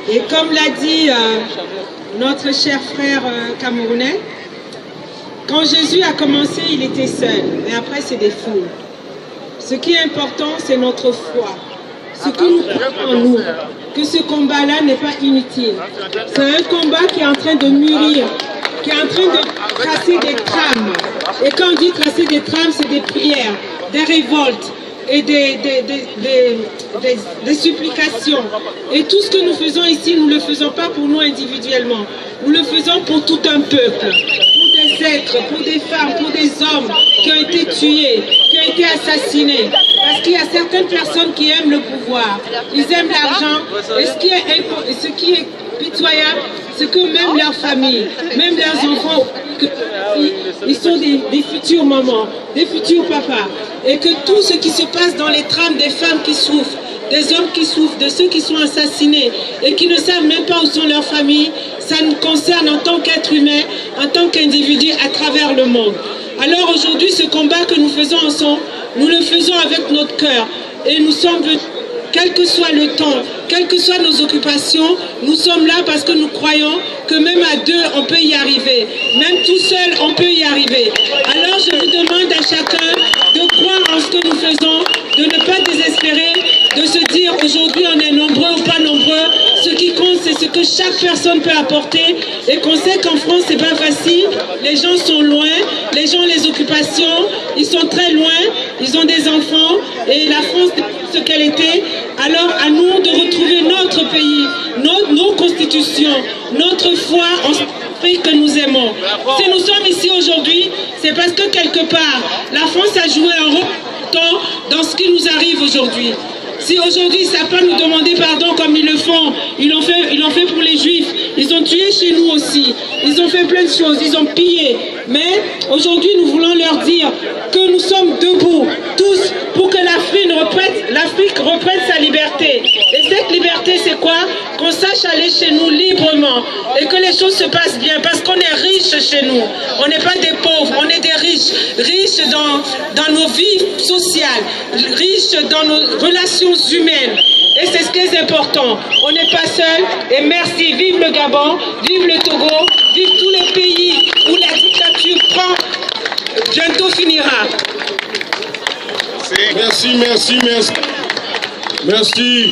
Et comme l'a dit notre cher frère camerounais, quand Jésus a commencé, il était seul, mais après c'est des foules. Ce qui est important, c'est notre foi. Ce que nous croyons en nous, que ce combat-là n'est pas inutile. C'est un combat qui est en train de mûrir, qui est en train de tracer des trames. Et quand on dit tracer des trames, c'est des prières, des révoltes et des supplications. Et tout ce que nous faisons ici, nous ne le faisons pas pour nous individuellement. Nous le faisons pour tout un peuple, pour des êtres, pour des femmes, pour des hommes qui ont été tués, qui ont été assassinés. Parce qu'il y a certaines personnes qui aiment le pouvoir, ils aiment l'argent. Et ce qui est pitoyable, c'est que même leurs familles, même leurs enfants, ils sont des futurs mamans, des futurs papas. Et que tout ce qui se passe dans les trames des femmes qui souffrent, des hommes qui souffrent, de ceux qui sont assassinés et qui ne savent même pas où sont leurs familles, ça nous concerne en tant qu'être humain, en tant qu'individu à travers le monde. Alors aujourd'hui, ce combat que nous faisons ensemble, nous le faisons avec notre cœur. Et nous sommes venus, quel que soit le temps, quelles que soient nos occupations, nous sommes là parce que nous croyons que même à deux, on peut y arriver. Même tout seul, on peut y arriver. Alors je vous demande à chacun de croire en ce que nous faisons, de ne pas désespérer, de se dire aujourd'hui on est nombreux ou pas nombreux. Ce qui compte, c'est ce que chaque personne peut apporter et qu'on sait qu'en France, c'est pas facile. Les gens sont loin, les gens ont les occupations, ils sont très loin, ils ont des enfants et la France n'est ce qu'elle était. Alors à nous de retrouver notre pays, nos constitutions, notre foi en ce pays que nous aimons. Si nous sommes ici aujourd'hui, c'est parce que quelque part, la France a joué un rôle important dans ce qui nous arrive aujourd'hui. Si aujourd'hui, ça ne va pas nous demander pardon comme ils le font, ils l'ont fait pour les Juifs, ils ont tué chez nous aussi, ils ont fait plein de choses, ils ont pillé. Mais aujourd'hui, nous voulons leur dire que nous sommes debout, tous, pour que l'Afrique reprenne sa liberté. Et cette liberté, c'est quoi? Qu'on sache aller chez nous librement et que les choses se passent bien, parce qu'on est riches chez nous. On n'est pas des pauvres, on est des riches. Riches dans nos vies sociales, riches dans nos relations humaines. Et c'est ce qui est important. On n'est pas seul. Et merci. Vive le Gabon, vive le Togo, vive tous les pays où la dictature bientôt finira. Merci.